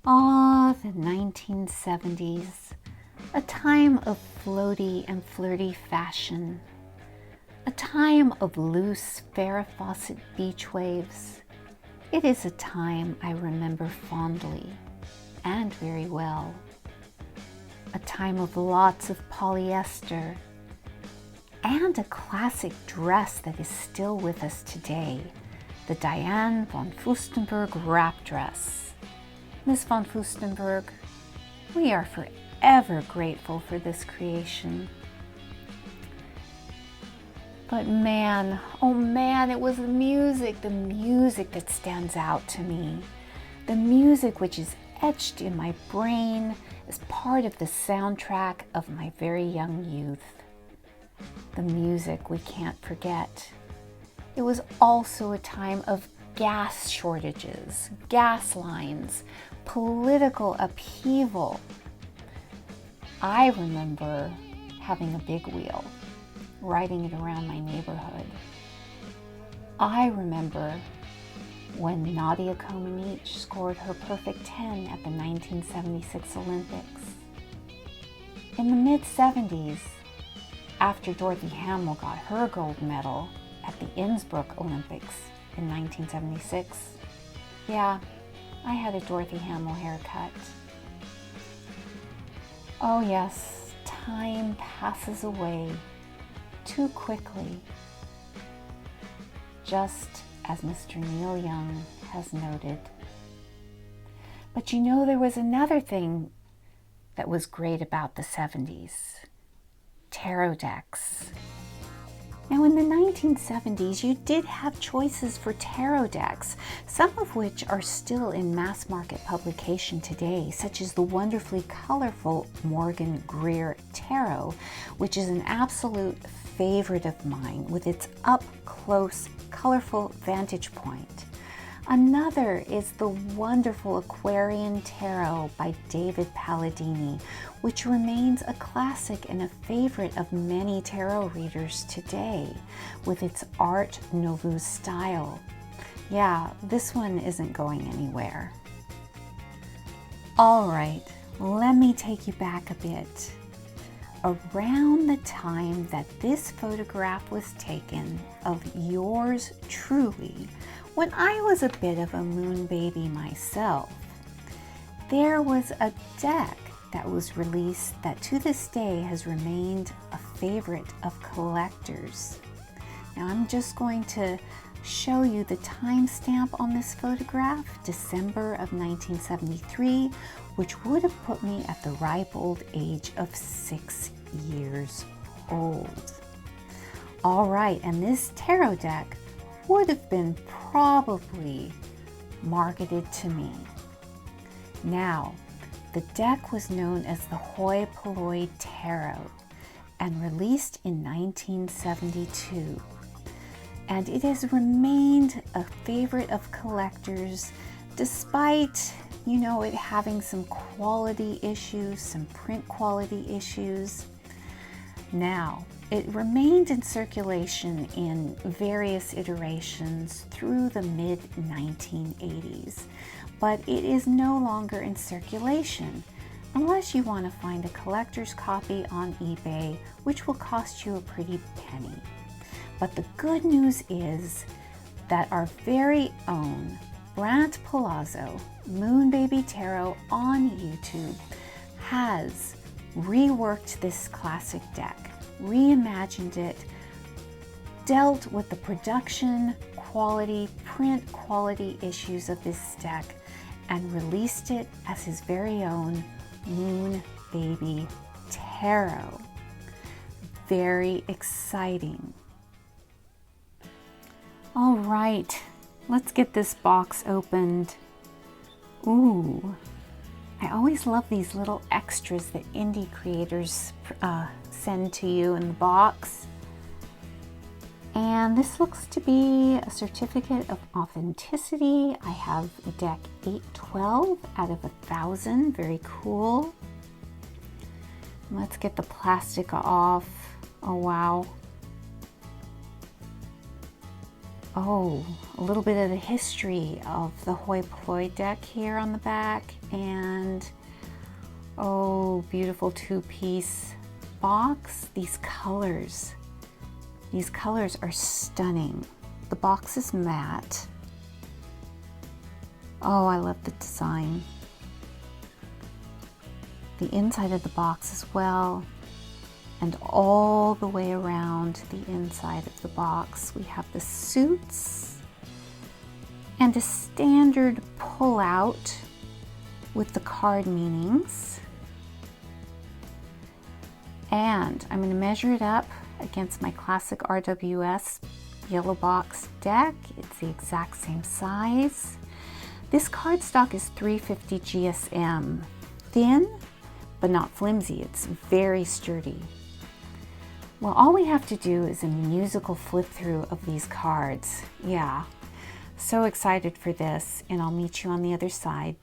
Ah, the 1970s, a time of floaty and flirty fashion, a time of loose Farrah Fawcett beach waves. It is a time I remember fondly and very well. A time of lots of polyester and a classic dress that is still with us today, the Diane von Furstenberg wrap dress. Miss von Furstenberg, we are forever grateful for this creation. But man, oh man, it was the music that stands out to me. The music which is etched in my brain as part of the soundtrack of my very young youth. The music we can't forget. It was also a time of gas shortages, gas lines, political upheaval. I remember having a big wheel, riding it around my neighborhood. I remember when Nadia Comaneci scored her perfect 10 at the 1976 Olympics. In the mid-70s, after Dorothy Hamill got her gold medal at the Innsbruck Olympics in 1976, yeah, I had a Dorothy Hamill haircut. Oh yes, time passes away too quickly, just as Mr. Neil Young has noted. But you know, there was another thing that was great about the 70s. Tarot decks. Now in the 1970s, you did have choices for tarot decks, some of which are still in mass market publication today, such as the wonderfully colorful Morgan Greer Tarot, which is an absolute favorite of mine with its up-close, colorful vantage point. Another is the wonderful Aquarian Tarot by David Palladini, which remains a classic and a favorite of many tarot readers today, with its Art Nouveau style. Yeah, this one isn't going anywhere. All right, let me take you back a bit. Around the time that this photograph was taken of yours truly, when I was a bit of a moon baby myself, there was a deck that was released that to this day has remained a favorite of collectors. Now I'm just going to show you the timestamp on this photograph, December of 1973, which would have put me at the ripe old age of 6 years old. All right, and this tarot deck would have been probably marketed to me. Now, the deck was known as the Hoi Palloi Tarot and released in 1972. And it has remained a favorite of collectors despite, you know, it having some quality issues, some print quality issues. Now, it remained in circulation in various iterations through the mid-1980s, but it is no longer in circulation unless you want to find a collector's copy on eBay, which will cost you a pretty penny. But the good news is that our very own Brant Palazzo, Moon Baby Tarot on YouTube, has reworked this classic deck, reimagined it, dealt with the production quality, print quality issues of this deck, and released it as his very own Moon Baby Tarot. Very exciting. All right, let's get this box opened. Ooh, I always love these little extras that indie creators send to you in the box. And this looks to be a certificate of authenticity. I have deck 812 out of 1,000, very cool. Let's get the plastic off. Oh wow. Oh, a little bit of the history of the Hoi Palloi deck here on the back, and oh, beautiful two-piece box. These colors are stunning. The box is matte. Oh, I love the design. The inside of the box as well, and all the way around the inside of the box we have the suits and a standard pull-out with the card meanings. And I'm going to measure it up against my classic RWS yellow box deck. It's the exact same size. This cardstock is 350 GSM. Thin, but not flimsy. It's very sturdy. Well, all we have to do is a musical flip through of these cards. Yeah, so excited for this, and I'll meet you on the other side.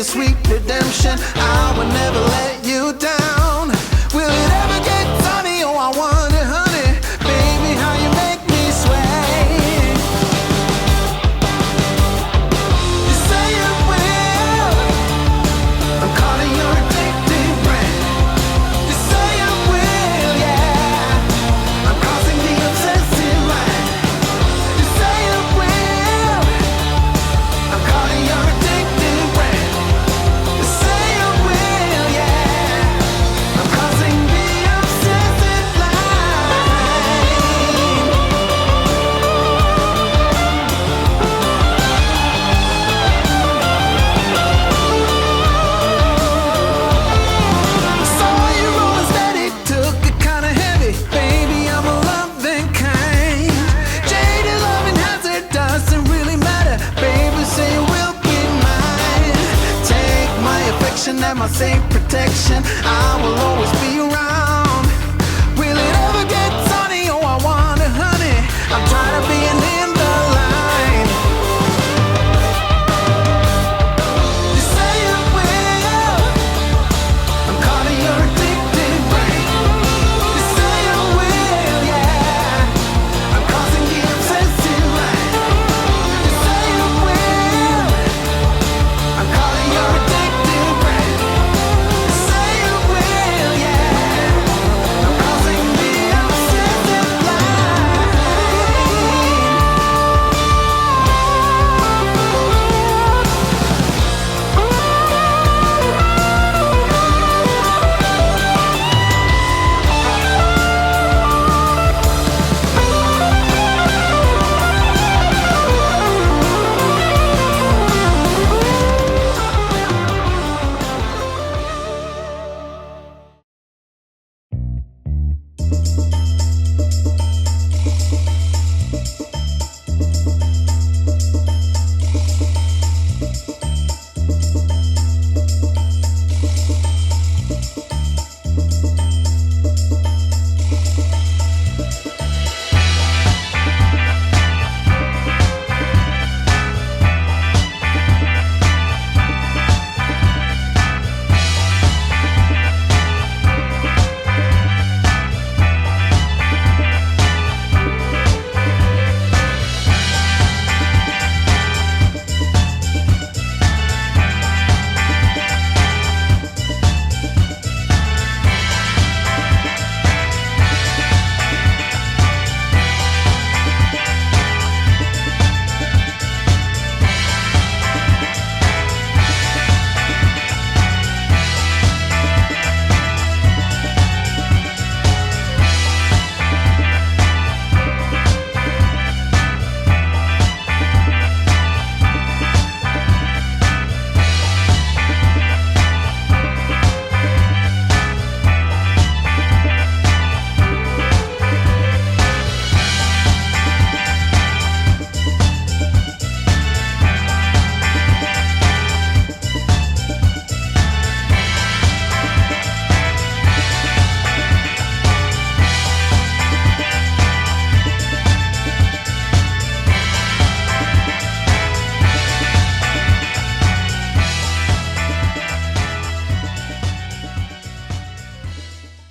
sweet redemption. I'll I will always be around. Will it ever get sunny? Oh, I wonder, honey. I'm tired of being in the line. You say it will. I'm caught in your addictive brain. You say it will, yeah. I'm causing the obsessive mind. You say it will. I'm caught in your addictive brain. You say it will, yeah. I'm causing the obsessive mind.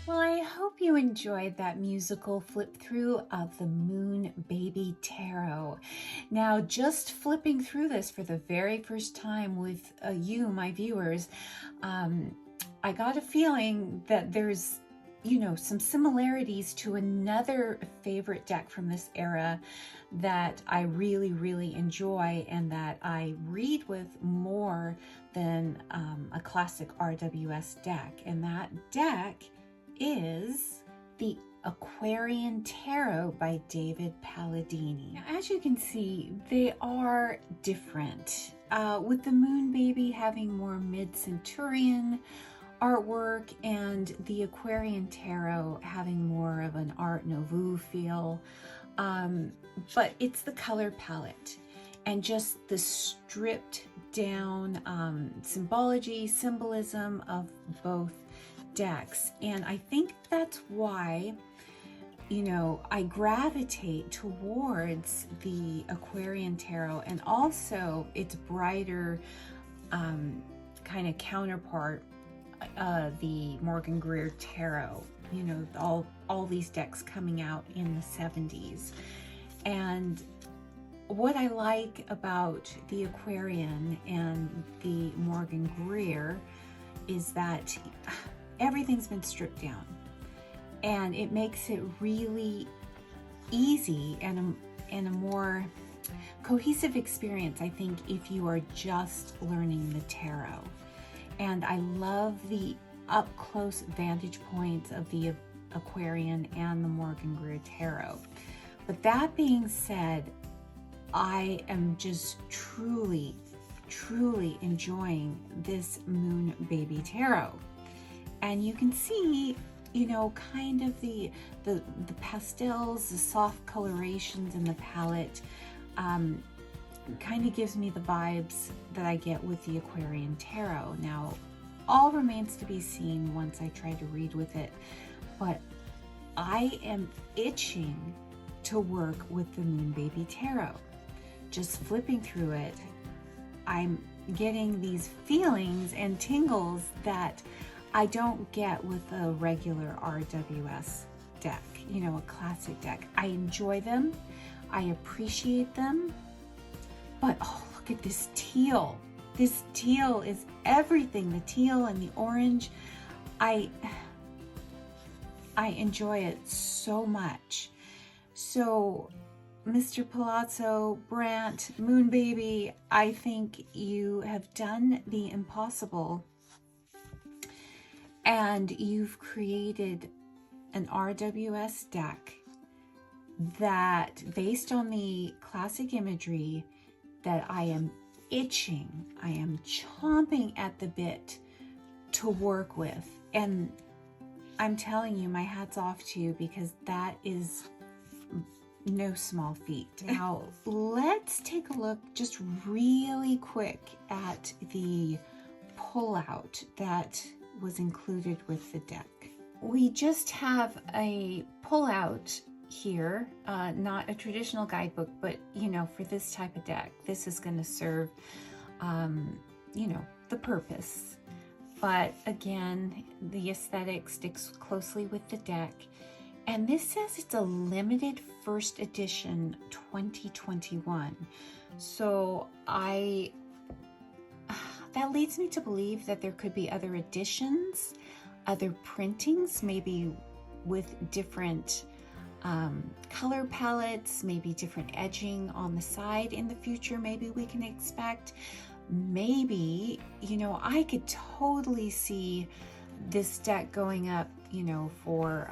Well, I hope you enjoyed that musical flip through of the Moon Baby Tarot. Now, just flipping through this for the very first time with you, my viewers, I got a feeling that there's, some similarities to another favorite deck from this era that I really, really enjoy and that I read with more than a classic RWS deck. And that deck is the Aquarian Tarot by David Palladini. Now, as you can see, they are different, with the Moon Baby having more mid-centurion artwork and the Aquarian Tarot having more of an Art Nouveau feel, but it's the color palette and just the stripped down symbology, symbolism of both decks. And I think that's why, I gravitate towards the Aquarian Tarot, and also its brighter kind of counterpart, the Morgan Greer Tarot. All these decks coming out in the 70s. And what I like about the Aquarian and the Morgan Greer is that everything's been stripped down, and it makes it really easy and a more cohesive experience, I think, if you are just learning the tarot. And I love the up-close vantage points of the Aquarian and the Morgan Greer Tarot. But that being said, I am just truly enjoying this Moon Baby Tarot. And you can see, kind of the pastels, the soft colorations in the palette, kind of gives me the vibes that I get with the Aquarian Tarot. Now, all remains to be seen once I try to read with it. But I am itching to work with the Moon Baby Tarot. Just flipping through it, I'm getting these feelings and tingles that I don't get with a regular RWS deck, you know, a classic deck. I enjoy them, I appreciate them, but oh, look at this teal. This teal is everything, the teal and the orange. I enjoy it so much. So Mr. Palazzo, Brant, Moon Baby, I think you have done the impossible, and you've created an RWS deck that, based on the classic imagery, that I am itching, I am chomping at the bit to work with. And I'm telling you, my hat's off to you, because that is no small feat. Now, let's take a look just really quick at the pullout that was included with the deck. We just have a pullout here, not a traditional guidebook, but you know, for this type of deck, this is going to serve, you know, the purpose. But again, the aesthetic sticks closely with the deck. And this says it's a limited first edition 2021. So that leads me to believe that there could be other editions, other printings, maybe with different color palettes, maybe different edging on the side in the future. Maybe we can expect, maybe, you know, I could totally see this deck going up, you know, for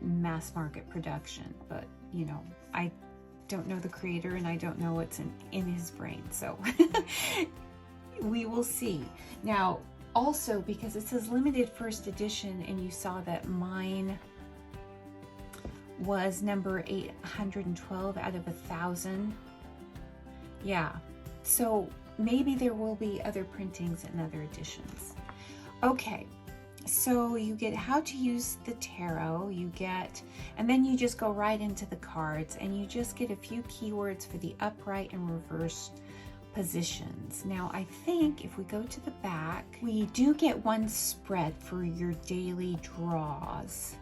mass market production. But, you know, I don't know the creator and I don't know what's in his brain. So we will see. Now, also, because it says limited first edition, and you saw that mine was number 812 out of 1,000. Yeah, so maybe there will be other printings and other editions. Okay, so you get how to use the tarot, you get, and then you just go right into the cards, and you just get a few keywords for the upright and reverse positions. Now, I think if we go to the back, we do get one spread for your daily draws.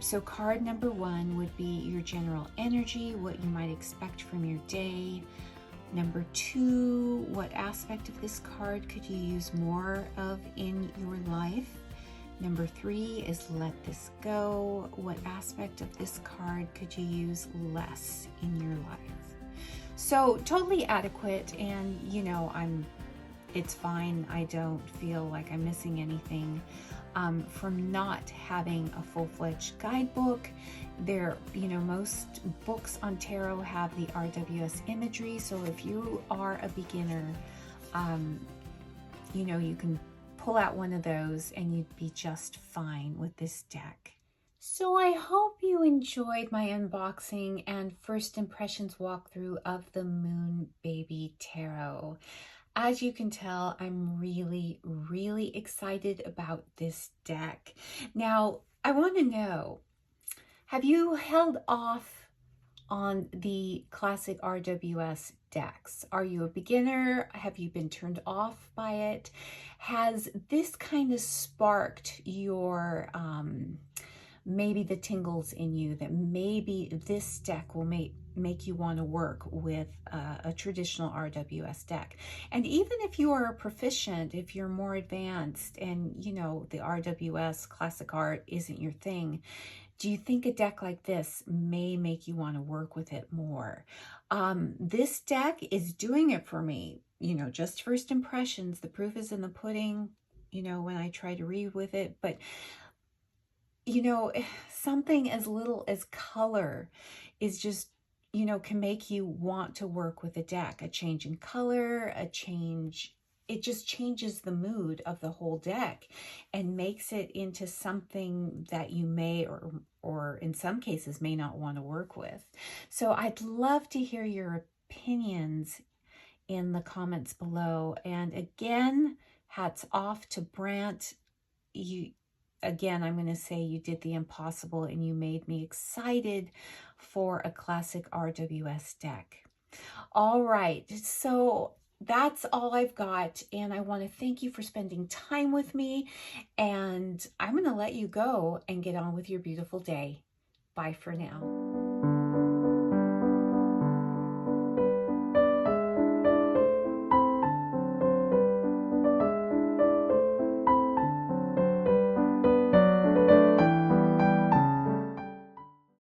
So card number 1 would be your general energy, what you might expect from your day. Number 2, what aspect of this card could you use more of in your life? Number 3 is let this go. What aspect of this card could you use less in your life? So totally adequate, and you know, it's fine. I don't feel like I'm missing anything from not having a full-fledged guidebook. There, you know, most books on tarot have the RWS imagery, so if you are a beginner, you know, you can pull out one of those and you'd be just fine with this deck. So I hope you enjoyed my unboxing and first impressions walkthrough of the Moon Baby Tarot. As you can tell, I'm really, really excited about this deck. Now, I want to know, have you held off on the classic RWS decks? Are you a beginner? Have you been turned off by it? Has this kind of sparked your, maybe the tingles in you that maybe this deck will make you want to work with a traditional RWS deck? And even if you are a proficient, if you're more advanced and you know the RWS classic art isn't your thing, do you think a deck like this may make you want to work with it more? This deck is doing it for me, you know, just first impressions. The proof is in the pudding, you know, when I try to read with it. But you know, something as little as color is just, you know, can make you want to work with a deck. A change in color, a change, it just changes the mood of the whole deck and makes it into something that you may or in some cases may not want to work with. So I'd love to hear your opinions in the comments below. And again, Hats off to Brant. Again, I'm going to say you did the impossible and you made me excited for a classic RWS deck. All right, so that's all I've got, and I want to thank you for spending time with me, and I'm going to let you go and get on with your beautiful day. Bye for now.